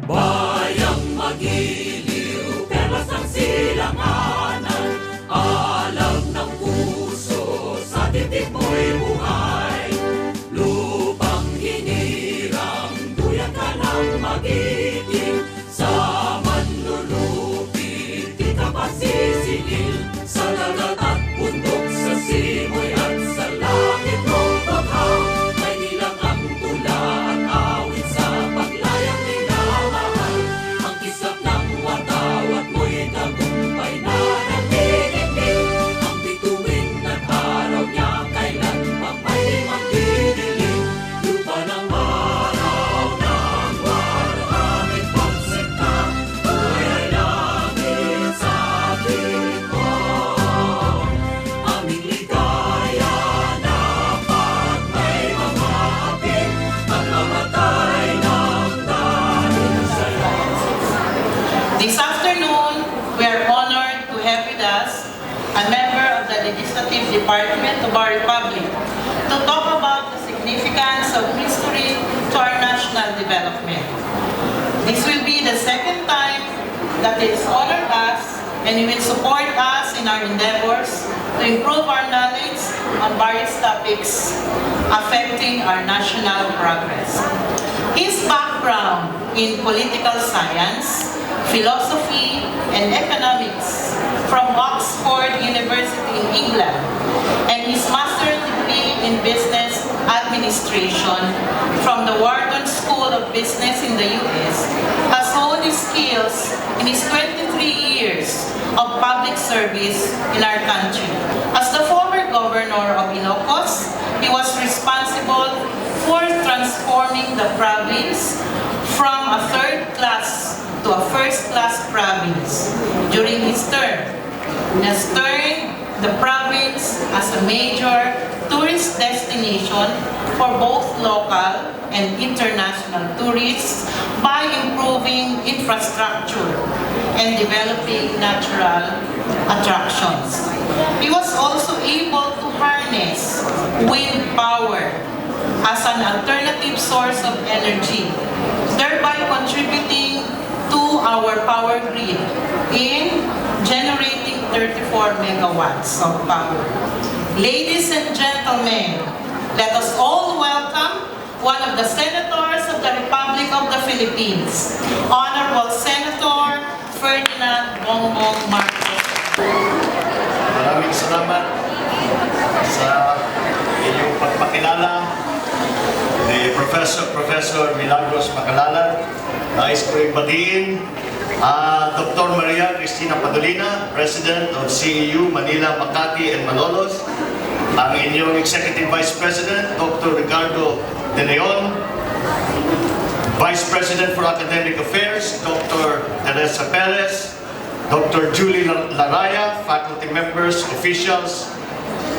Bayang magiliw, perlas ng silanganan, alam ng puso, sa titik mo'y buhay. Lupang hinirang, duyan ka ng magiting, sa manlulupit, di ka pasisingil. Sa dagat at bundok, sa simoy at sa langit mong baghang, may nilang ang tula at awit sa paglayang minamahal. Ang kisap ng watawat mo'y tagumpay na nagdidikit. Ang bituin at araw niya kailan pang may magdidilim. Lupa ng araw ng waraming pagsikta, buhay ay langit sa piling mo. Aming ligaya na pag may mga atin, ang mamatay ng dahil sa'yo. This afternoon, we are honored to have with us a member of the Legislative Department of our Republic to talk about the significance of history to our national development. This will be the second time that it is honored us, and he will support us in our endeavors to improve our knowledge on various topics affecting our national progress. His background in political science, philosophy, and economics from Oxford University in England, and his master's degree in business administration from the Wharton School of Business in the US, has honed his skills in his 23 years of public service in our country. As the former governor of Ilocos, he was responsible for transforming the province from a third-class to a first-class province during his term. He has turned the province as a major tourist destination for both local and international tourists by improving infrastructure and developing natural attractions. He was also able to harness wind power as an alternative source of energy, thereby contributing to our power grid in generating 34 megawatts of power. Ladies and gentlemen, let us all welcome one of the senators of the Republic of the Philippines, Honorable Senator Ferdinand Bongbong Marcos. Maraming salamat sa inyong pagpakilala ni Professor Milagros Macalalan. Nais ko rin batiin Dr. Maria Cristina Padolina, President of CEU Manila, Makati, and Malolos. Ang inyong Executive Vice President, Dr. Ricardo De Leon. Vice President for Academic Affairs, Dr. Teresa Perez. Dr. Julie Laraya, faculty members, officials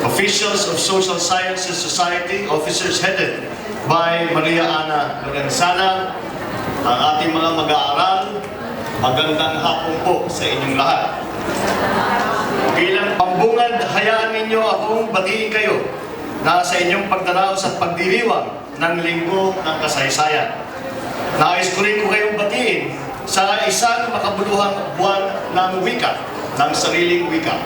of Social Sciences Society, officers headed by Maria Ana Lorenzana, ang ating mga mag-aaral, magandang hapon po sa inyong lahat. Bilang pambungad, hayaan ninyo akong batiin kayo na sa inyong pagdaraos at pagdiriwang ng Linggo ng Kasaysayan. Nais ko rin kayong batiin sa isang makabuluhang buwan ng wika, ng sariling wika.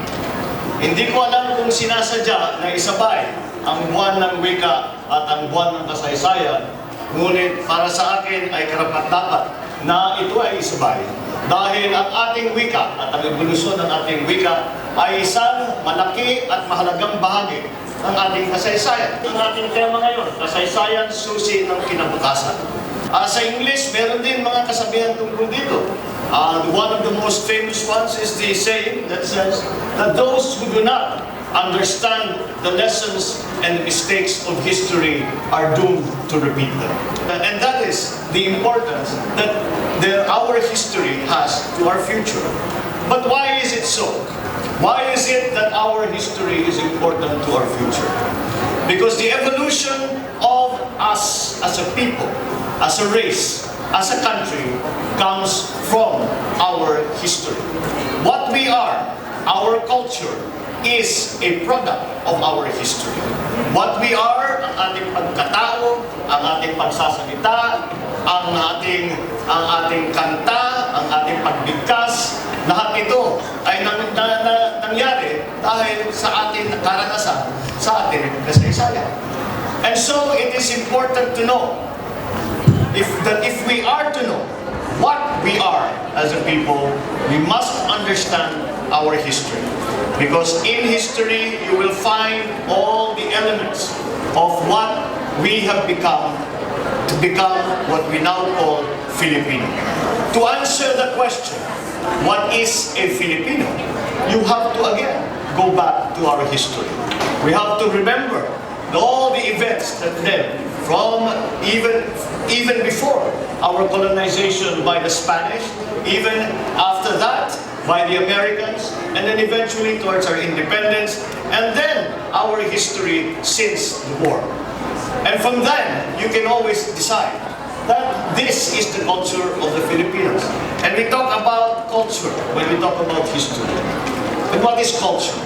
Hindi ko alam kung sinasadya na isabay ang buwan ng wika at ang buwan ng kasaysayan, ngunit para sa akin ay karapat-dapat na ito ay isabay. Dahil ang ating wika at ang evolusyon ng ating wika ay isang malaki at mahalagang bahagi ng ating kasaysayan. Ang ating tema ngayon, kasaysayan, susi ng kinabukasan. Sa English, meron din mga kasabihan tungkol dito. One of the most famous ones is the saying that says that those who do not understand the lessons and the mistakes of history are doomed to repeat them. And that is the importance that our history has to our future. But why is it so? Why is it that our history is important to our future? Because the evolution of us as a people, as a race, as a country, comes from our history. What we are, our culture, is a product of our history. What we are, ang ating pagkatao, ang ating pagsasalita, ang ating kanta, ang ating pagbigkas, lahat ito ay nangyari dahil sa ating karanasan, sa ating kasaysayan. And so it is important to know if we are to know what we are as a people, we must understand our history. Because in history, you will find all the elements of what we have become to become what we now call Filipino. To answer the question, what is a Filipino? You have to again go back to our history. We have to remember all the events that led from even before our colonization by the Spanish, even after that by the Americans, and then eventually towards our independence, and then our history since the war. And from then, you can always decide that this is the culture of the Filipinos. And we talk about culture when we talk about history. And what is culture?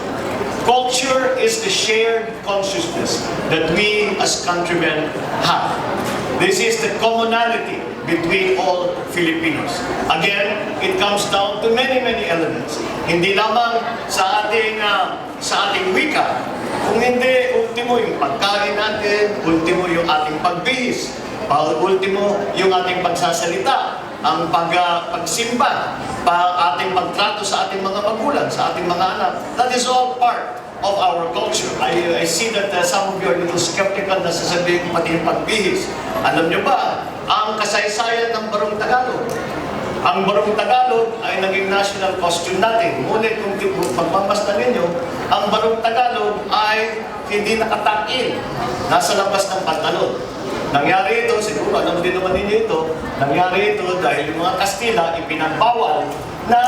Culture is the shared consciousness that we as countrymen have. This is the commonality between all Filipinos. Again, it comes down to many elements. Hindi lamang sa ating wika, kung hindi, ultimo yung pagkain natin, ultimo yung ating pagbihis, ultimo yung ating pagsasalita, ang pagsimba, ating pagtrato sa ating mga magulang, sa ating mga anak. That is all part of our culture. I see that some of you are a little skeptical na sasabihin pati yung pagbihis. Alam nyo ba, ang kasaysayan ng Barong Tagalog. Ang Barong Tagalog ay naging national costume natin. Ngunit kung pagmamasta ninyo, ang Barong Tagalog ay hindi nakatakil. Nasa labas ng pantalon. Nangyari ito, siguro alam din naman ninyo ito, nangyari ito dahil yung mga Kastila ipinagbawal na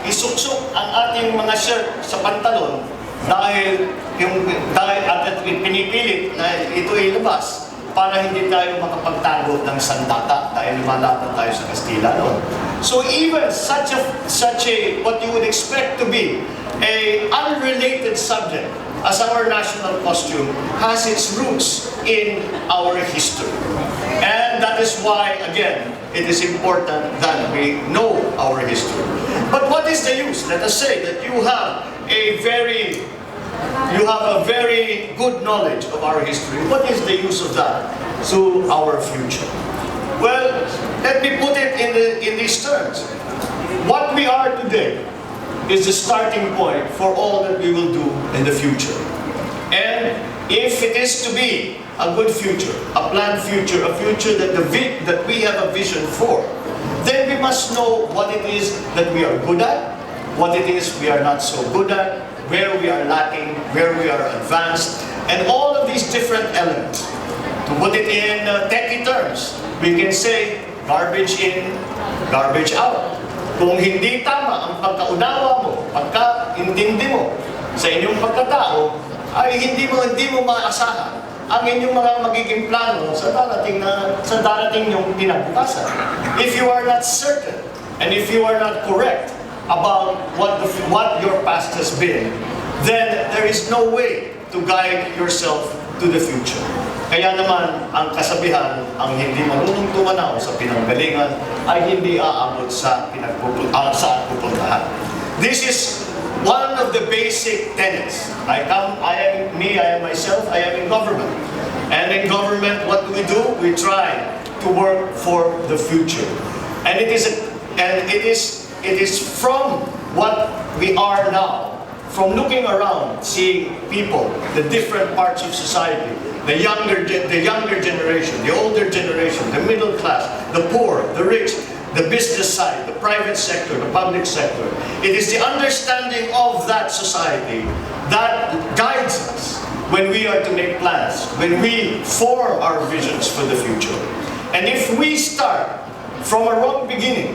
isuksok ang ating mga shirt sa pantalon dahil at pinipilit na ito ay labas para hindi tayo makapagtago ng sandata dahil lumalapad tayo sa Kastila. No? So even such a what you would expect to be a unrelated subject as our national costume has its roots in our history. And that is why, again, it is important that we know our history. But what is the use? Let us say that you have a very good knowledge of our history. What is the use of that to our future? Well, let me put it in these terms. What we are today is the starting point for all that we will do in the future. And if it is to be a good future, a planned future, a future that we have a vision for, then we must know what it is that we are good at, what it is we are not so good at, where we are lacking, where we are advanced, and all of these different elements. To put it in techie terms, we can say garbage in, garbage out. Kung hindi tama ang pagkaunawa mo, pagkaintindi mo sa inyong pagkatao, ay hindi mo maasahan ang inyong mga magiging plano sa darating yung kinabukasan. If you are not certain and if you are not correct about what your past has been, then there is no way to guide yourself to the future. Kaya naman, ang kasabihan, ang hindi marunong tumanaw sa pinanggalingan ay hindi aabot sa saan pupuntahan. This is one of the basic tenets. I am myself, I am in government. And in government, what do? We try to work for the future. And it is from what we are now, from looking around, seeing people, the different parts of society, the younger generation, the older generation, the middle class, the poor, the rich, the business side, the private sector, the public sector. It is the understanding of that society that guides us when we are to make plans, when we form our visions for the future. And if we start from a wrong beginning,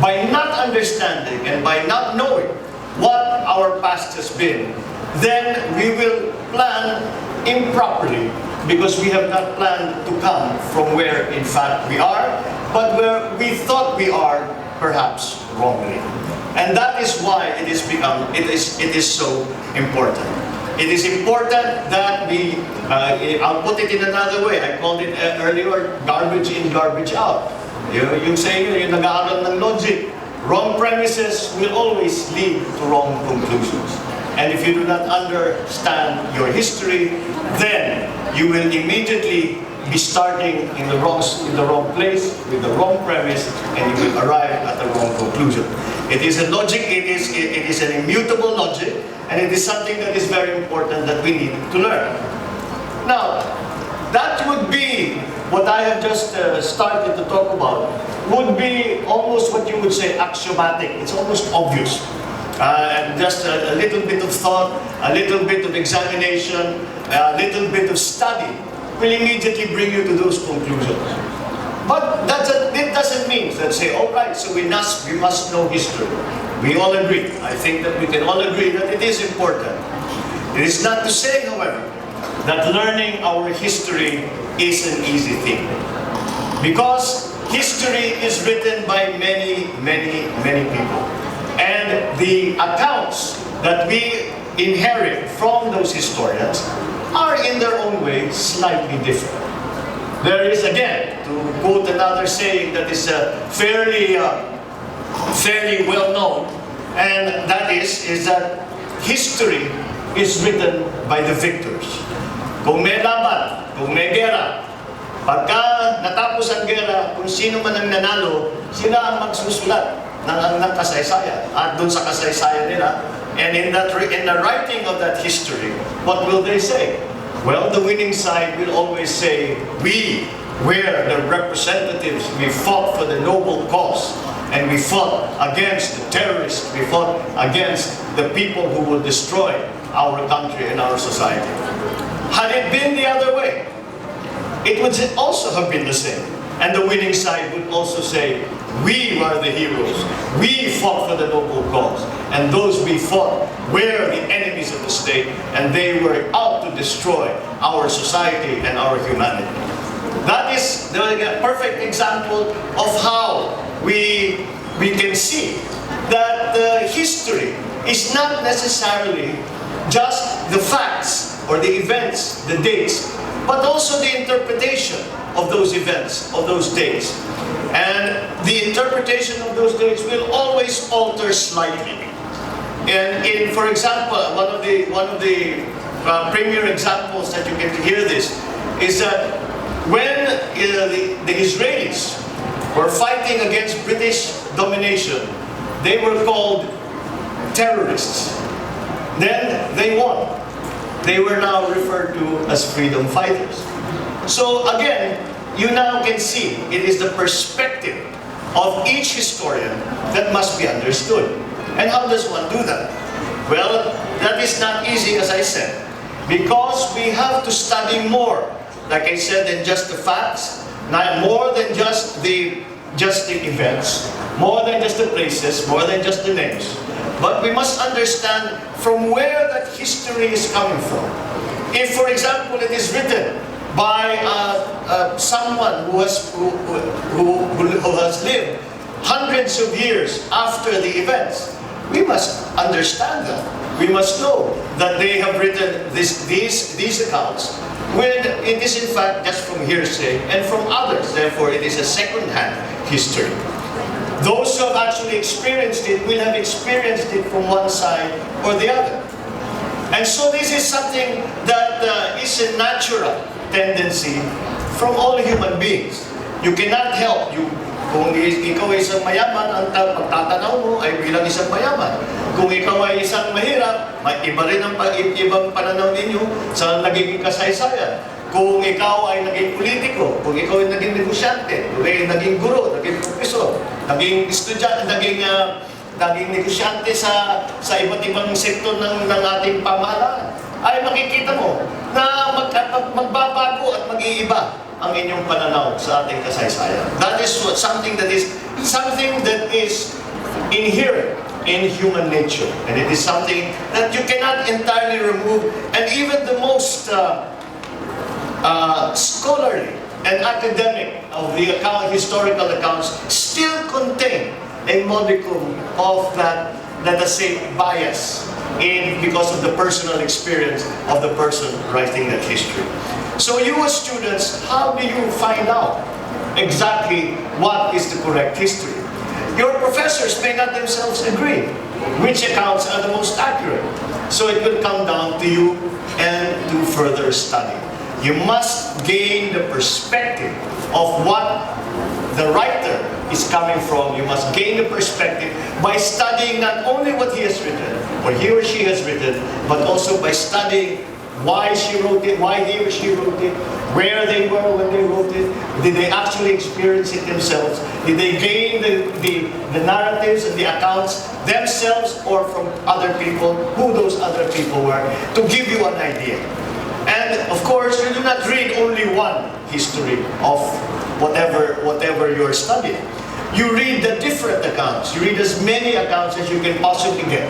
by not understanding and by not knowing what our past has been, then we will plan improperly because we have not planned to come from where in fact we are, but where we thought we are, perhaps wrongly. And that is why it is so important. It is important that we, I'll put it in another way. I called it earlier, garbage in, garbage out. Yung saying, yung nag-aaral ng logic, wrong premises will always lead to wrong conclusions. And if you do not understand your history, then you will immediately be starting in the wrong place with the wrong premise, and you will arrive at the wrong conclusion. It is a logic, it is an immutable logic, and it is something that is very important that we need to learn. Now, that would be what I have just started to talk about, would be almost what you would say axiomatic. It's almost obvious. Just a little bit of thought, a little bit of examination, a little bit of study will immediately bring you to those conclusions. But it doesn't mean that say, all right, so we must know history. We all agree. I think that we can all agree that it is important. It is not to say, however, that learning our history is an easy thing. Because history is written by many, many, many people. And the accounts that we inherit from those historians are in their own way slightly different. There is, again, to quote another saying that is fairly well known, and that is that history is written by the victors. Kung may laban, kung may gera, pagka natapos ang gera, kung sino man ang nanalo, sila ang magsusulat ng kasaysayan. At dun sa kasaysayan nila, and in the writing of that history, what will they say? Well, the winning side will always say, we were the representatives, we fought for the noble cause, and we fought against the terrorists, we fought against the people who will destroy our country and our society. Had it been the other way, it would also have been the same. And the winning side would also say, we were the heroes. We fought for the noble cause. And those we fought were the enemies of the state, and they were out to destroy our society and our humanity. That is the perfect example of how we can see that history is not necessarily just the facts or the events, the dates, but also the interpretation of those events, of those dates. And the interpretation of those dates will always alter slightly. And for example, one of the premier examples that you get to hear this is that when the Israelis were fighting against British domination, they were called terrorists. Then they won. They were now referred to as freedom fighters. So again, you now can see it is the perspective of each historian that must be understood. And how does one do that? Well, that is not easy, as I said, because we have to study more, like I said, than just the facts, not more than just the events, more than just the places, more than just the names. But we must understand from where that history is coming from. If, for example, it is written by someone who has lived hundreds of years after the events, we must understand that. We must know that they have written these accounts when it is in fact just from hearsay and from others. Therefore, it is a second-hand history. Those who have actually experienced it will have experienced it from one side or the other. And so this is something that is a natural tendency from all human beings. You cannot help. Kung ikaw ay isang mayaman, ang pagtatanaw mo ay bilang isang mayaman. Kung ikaw ay isang mahirap, may iba rin ang ibang pananaw ninyo sa nagiging kasaysayan. Kung ikaw ay naging politiko, kung ikaw ay naging negosyante, kung ikaw ay naging guro, naging profesor, naging estudyante, naging negosyante sa iba't ibang sektor ng ating pamahalaan, ay makikita mo na magbabago at mag-iiba ang inyong pananaw sa ating kasaysayan. That is something that is inherent in human nature, and it is something that you cannot entirely remove. And even the most scholarly and academic of the historical accounts still contain a modicum of that, let us say, bias because of the personal experience of the person writing that history. So you as students, how do you find out exactly what is the correct history? Your professors may not themselves agree which accounts are the most accurate. So it will come down to you and to further study. You must gain the perspective of what the writer is coming from. You must gain the perspective by studying not only what he has written, or he or she has written, but also by studying why she wrote it, why he or she wrote it, where they were when they wrote it, did they actually experience it themselves, did they gain the narratives and the accounts themselves or from other people, who those other people were, to give you an idea. And of course, you do not read only one history of whatever you're studying. You read the different accounts. You read as many accounts as you can possibly get.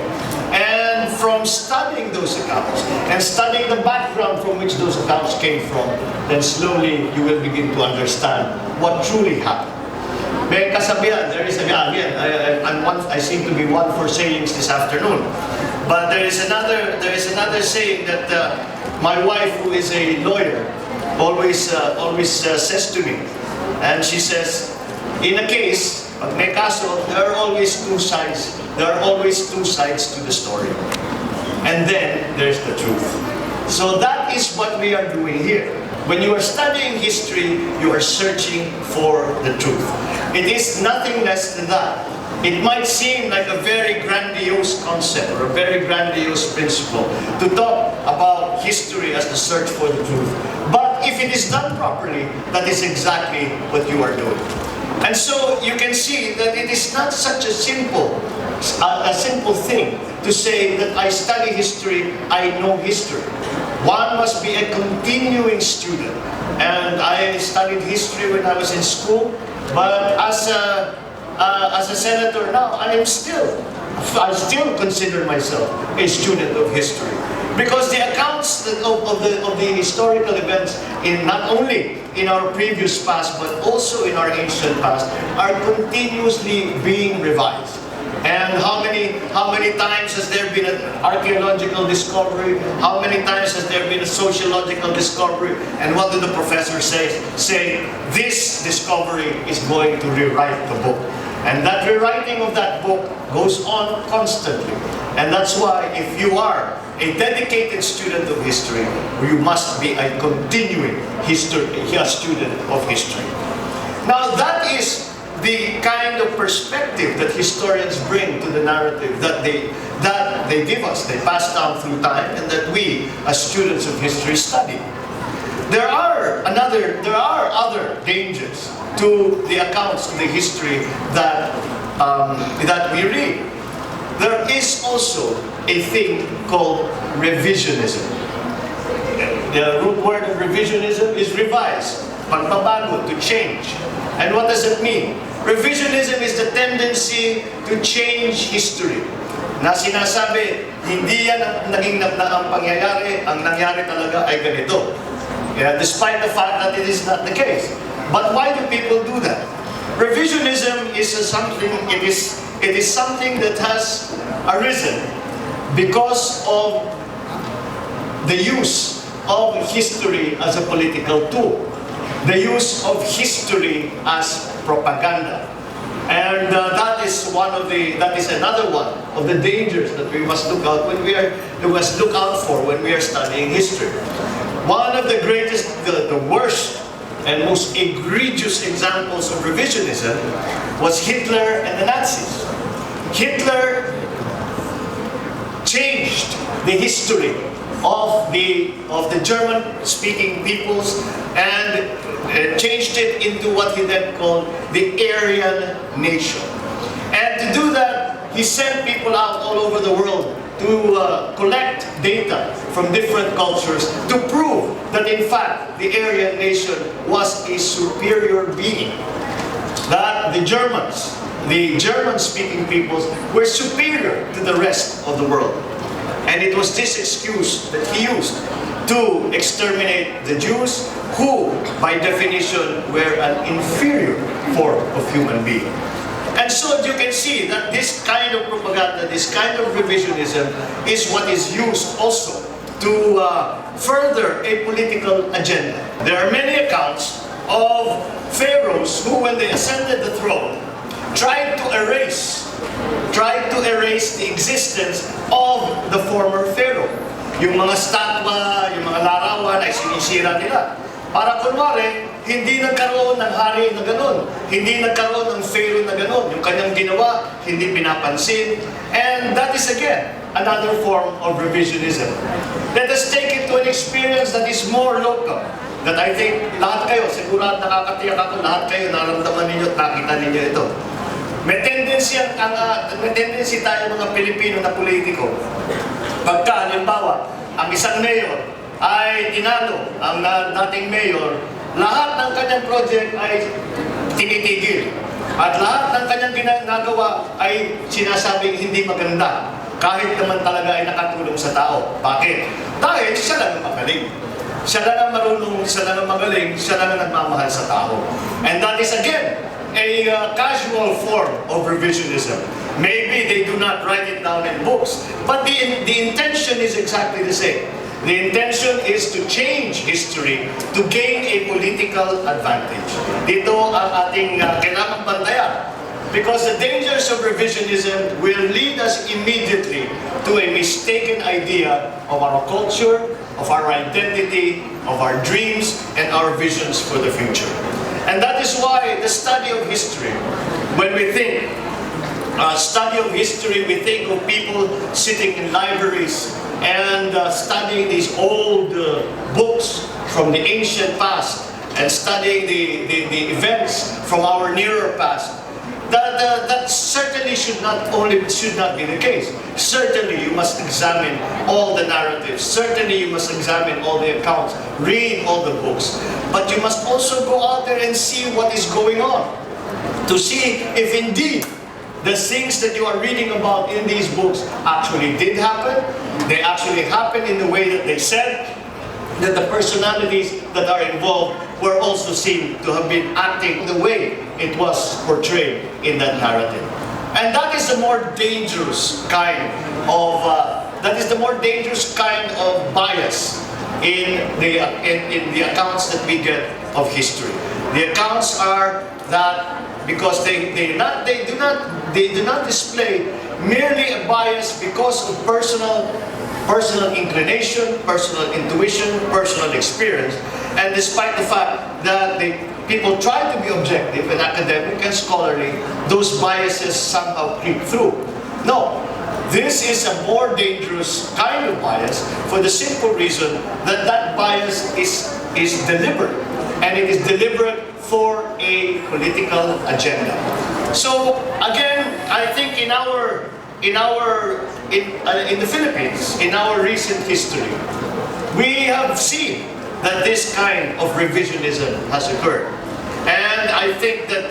And from studying those accounts, and studying the background from which those accounts came from, then slowly you will begin to understand what truly happened. May kasabihan, there is again, I seem to be one for sayings this afternoon. But there is another saying that my wife, who is a lawyer, always says to me. And she says, in a case, pag may kaso, there are always two sides. There are always two sides to the story. And then there's the truth. So that is what we are doing here. When you are studying history, you are searching for the truth. It is nothing less than that. It might seem like a very grandiose concept or a very grandiose principle to talk about history as the search for the truth. But if it is done properly, that is exactly what you are doing. And so you can see that it is not such a simple thing to say that I study history, I know history. One must be a continuing student. And I studied history when I was in school, but as a senator now, I still consider myself a student of history. Because the accounts of the historical events, not only in our previous past, but also in our ancient past, are continuously being revised. And how many times has there been an archaeological discovery? How many times has there been a sociological discovery? And what do the professors say? This discovery is going to rewrite the book. And that rewriting of that book goes on constantly. And that's why if you are a dedicated student of history, you must be a continuing student of history. Now that is the kind of perspective that historians bring to the narrative that they give us, they pass down through time, and that we as students of history study. There are other dangers to the accounts of the history that we read. There is also a thing called revisionism. The root word of revisionism is revise, pagbabago, to change. And what does it mean? Revisionism is the tendency to change history. Na sinasabi, hindi yan ang naging ang pangyayari, ang nangyari talaga ay ganito. Despite the fact that it is not the case. But why do people do that? Revisionism is something that has arisen because of the use of history as a political tool, the use of history as propaganda, and that is another one of the dangers that we must look out for when we are studying history. One of the greatest, the worst and most egregious examples of revisionism was Hitler and the Nazis. Hitler changed the history of the German-speaking peoples and changed it into what he then called the Aryan nation. And to do that, he sent people out all over the world to collect data from different cultures to prove that in fact the Aryan nation was a superior being. That the German-speaking peoples were superior to the rest of the world. And it was this excuse that he used to exterminate the Jews, who, by definition, were an inferior form of human being. And so you can see that this kind of propaganda, this kind of revisionism is what is used also to further a political agenda. There are many accounts of pharaohs who, when they ascended the throne, tried to erase the existence of the former pharaoh. Yung mga statwa, yung mga larawan ay sinisira nila. Para kunwari, hindi nagkaroon ng hari na ganun. Hindi nagkaroon ng pharaoh na ganun. Yung kanyang ginawa, hindi pinapansin. And that is again, another form of revisionism. Let us take it to an experience that is more local. That I think lahat kayo, siguro nakakatiyak ako, lahat kayo naramdaman ninyo at nakita ninyo ito. May tendency tayo mga Pilipino na politiko. Pagka, halimbawa, ang isang mayor ay tinalo ang dating mayor, lahat ng kanyang project ay tinitigil. At lahat ng kanyang ginagawa ay sinasabing hindi maganda. Kahit naman talaga ay nakatulong sa tao. Bakit? Dahil siya lang ang magaling. Siya lang ang marunong, siya lang ang magaling, siya lang ang nagmamahal sa tao. And that is again, a casual form of revisionism. Maybe they do not write it down in books, but the intention is exactly the same. The intention is to change history to gain a political advantage. Dito ang ating kailangang bantayan. Because the dangers of revisionism will lead us immediately to a mistaken idea of our culture, of our identity, of our dreams, and our visions for the future. And that is why the study of history, when we think study of history, we think of people sitting in libraries and studying these old books from the ancient past and studying the events from our nearer past. That certainly should not be the case. Certainly you must examine all the narratives. Certainly you must examine all the accounts, read all the books. But you must also go out there and see what is going on. To see if indeed the things that you are reading about in these books actually did happen. They actually happened in the way that they said. That the personalities that are involved were also seen to have been acting the way it was portrayed in that narrative. And that is the more dangerous kind of bias in the accounts that we get of history. The accounts are that because they do not display merely a bias because of personal inclination, personal intuition, personal experience, and despite the fact that people try to be objective and academic and scholarly, those biases somehow creep through. No, this is a more dangerous kind of bias for the simple reason that that bias is deliberate, and it is deliberate for a political agenda. So again, I think in the Philippines, in our recent history, we have seen that this kind of revisionism has occurred. And I think that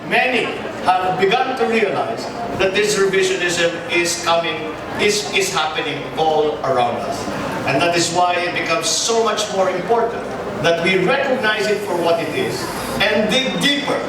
many have begun to realize that this revisionism is happening all around us. And that is why it becomes so much more important that we recognize it for what it is and dig deeper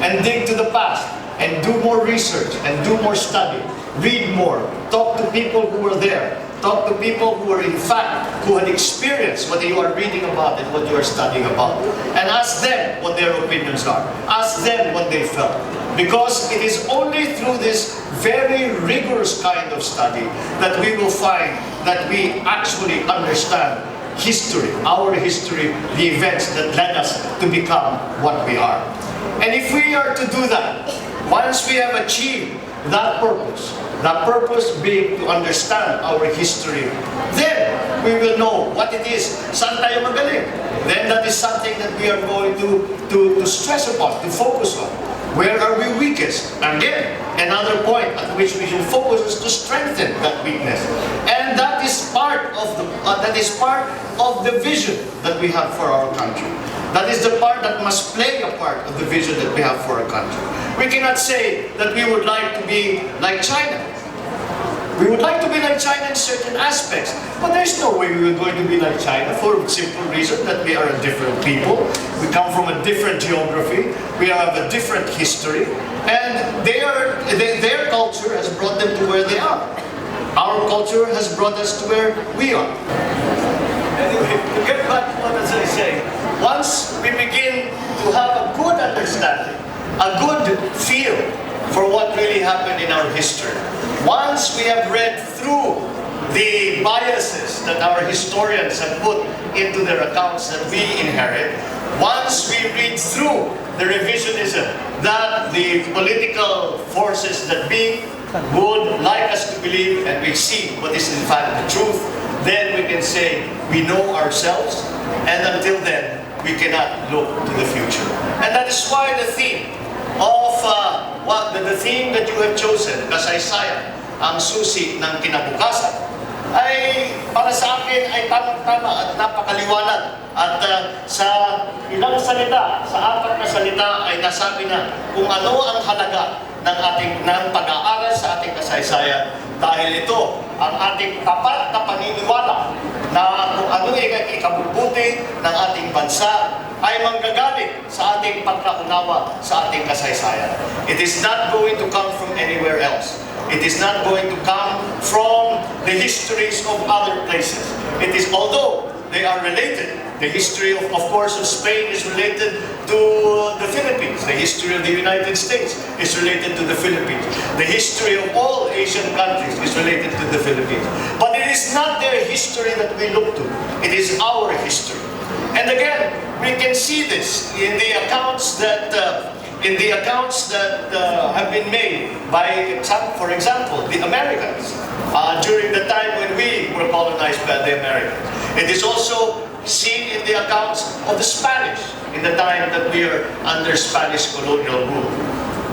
and dig to the past and do more research and do more study. Read more, talk to people who were there, talk to people who were who had experienced what you are reading about and what you are studying about. And ask them what their opinions are. Ask them what they felt. Because it is only through this very rigorous kind of study that we will find that we actually understand history, our history, the events that led us to become what we are. And if we are to do that, once we have achieved that purpose being to understand our history, then we will know what it is, saan tayo magaling. Then that is something that we are going to stress upon, to focus on. Where are we weakest? Again, another point at which we should focus is to strengthen that weakness. And that is part of the vision that we have for our country. That is the part that must play a part of the vision that we have for our country. We cannot say that we would like to be like China. We would like to be like China in certain aspects, but there's no way we are going to be like China for the simple reason that we are a different people. We come from a different geography. We have a different history, and their culture has brought them to where they are. Our culture has brought us to where we are. Anyway, to get back to what I say, once we begin to have a good understanding, a good feel for what really happened in our history, once we have read through the biases that our historians have put into their accounts that we inherit, once we read through the revisionism that the political forces that would like us to believe, and we see what is in fact the truth, then we can say we know ourselves, and until then, we cannot look to the future. And that is why the theme of the theme that you have chosen, kasaysayan, ang susi ng kinabukasan, ay para sa akin ay tamang-tama at napakaliwanag. At sa ilang salita, sa 4 na salita ay nasabi na kung ano ang halaga ng pag-aaral sa ating kasaysayan, dahil ito ang ating tapat na paniniwala na kung ano ang ikabubuti ng ating bansa ay manggagaling sa ating pagkaunawa sa ating kasaysayan. It is not going to come from anywhere else. It is not going to come from the histories of other places. It is, although they are related, the history of course, of Spain is related to the Philippines. The history of the United States is related to the Philippines. The history of all Asian countries is related to the Philippines. But it is not their history that we look to. It is our history. And again, we can see this in the accounts that have been made by, for example, the Americans during the time when we were colonized by the Americans. It is also seen in the accounts of the Spanish in the time that we are under Spanish colonial rule.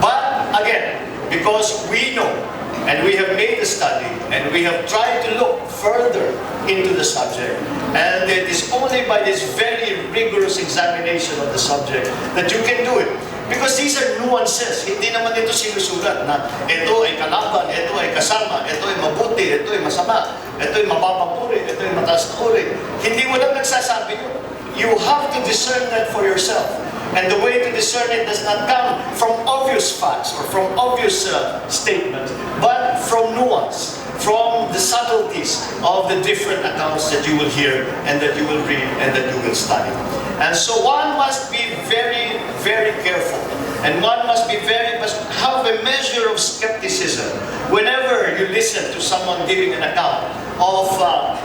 But again, because we know and we have made a study and we have tried to look further into the subject, and it is only by this very rigorous examination of the subject that you can do it. Because these are nuances. Hindi naman ito sinusulat na ito ay kalaban, ito ay kasama, ito ay mabuti, ito ay masama, ito ay mababang uri, ito ay mataas na uri. Hindi mo lang nagsasabi yun. You have to discern that for yourself. And the way to discern it does not come from obvious facts or from obvious statements, but from nuance, from the subtleties of the different accounts that you will hear and that you will read and that you will study. And so one must be very, very careful, and one must have a measure of skepticism whenever you listen to someone giving an account of a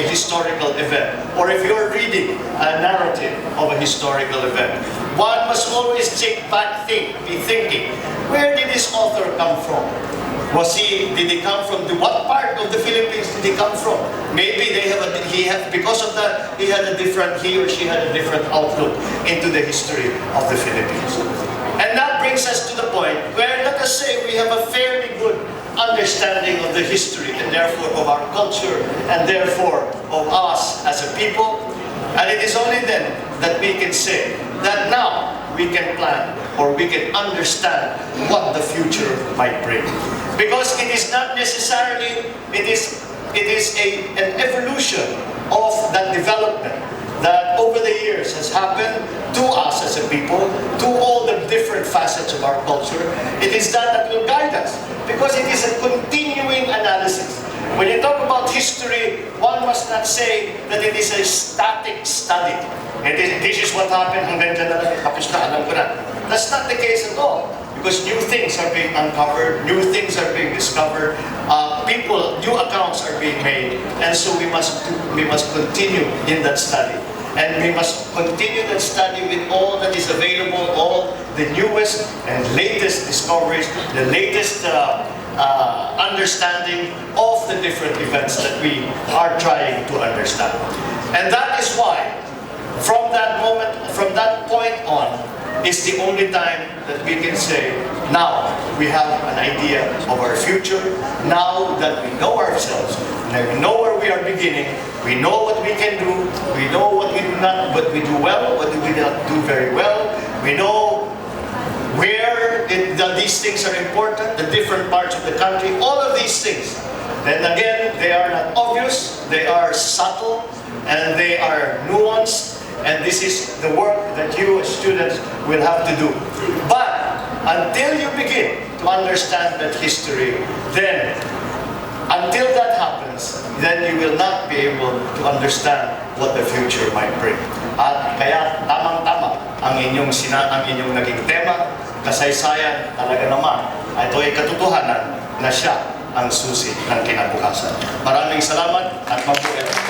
historical event, or if you're reading a narrative of a historical event. One must always be thinking, where did this author come from? Did he come from what part of the Philippines did he come from? Maybe because of that, he or she had a different outlook into the history of the Philippines. And that brings us to the point where, let us say, we have a fairly good understanding of the history and therefore of our culture and therefore of us as a people. And it is only then that we can say that now we can plan or we can understand what the future might bring. Because it is not necessarily, it is an evolution of that development that over the years has happened to us as a people, to all the different facets of our culture. It is that will guide us, because it is a continuing analysis. When you talk about history, one must not say that it is a static study. This is what happened, hanggang dyan na lang, tapos na, alam ko na. That's not the case at all. Because new things are being uncovered, new things are being discovered, new accounts are being made, and so we must continue in that study. And we must continue that study with all that is available, all the newest and latest discoveries, the latest understanding of the different events that we are trying to understand. And that is why, from that point on, is the only time that we can say, now we have an idea of our future, now that we know ourselves, and we know where we are beginning, we know what we can do, we know what we do well, what we do not do very well, we know where these these things are important, the different parts of the country, all of these things. Then again, they are not obvious, they are subtle, and they are nuanced, and this is the work that you as students will have to do. But until you begin to understand that history, then until that happens, then you will not be able to understand what the future might bring. At kaya tamang-tama ang inyong naging tema, kasaysayan talaga naman. Ito ay katotohanan na siya ang susi ng kinabukasan. Maraming salamat at mabuhay.